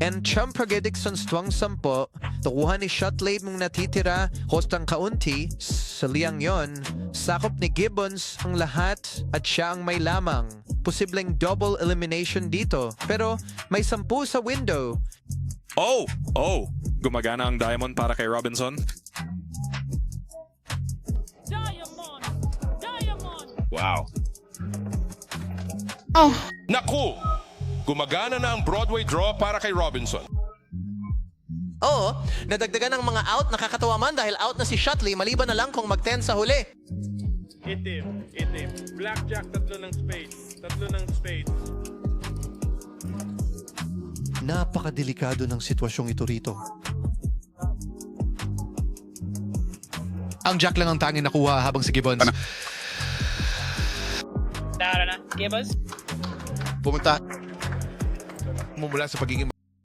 And Champa Gedixons tuwang 10, tukuha ni Shotley mong natitira, host ang kaunti, sa liyang yon, sakop ni Gibbons ang lahat at siya ang may lamang. Posibleng double elimination dito, pero may 10 sa window. Oh! Gumagana ang diamond para kay Robinson. Wow. Naku! Gumagana na ang Broadway draw para kay Robinson. Oo, nadagdagan ng mga out, nakakatawa man dahil out na si Shotley, maliban na lang kung mag-10 sa huli. Itim. Blackjack, 3 ng spades. 3 ng spades. Napakadelikado ng sitwasyong ito rito. Ang jack lang ang tanging nakuha habang si Gibbons Tara na. Gibbons? pumunta mumula sa pagiging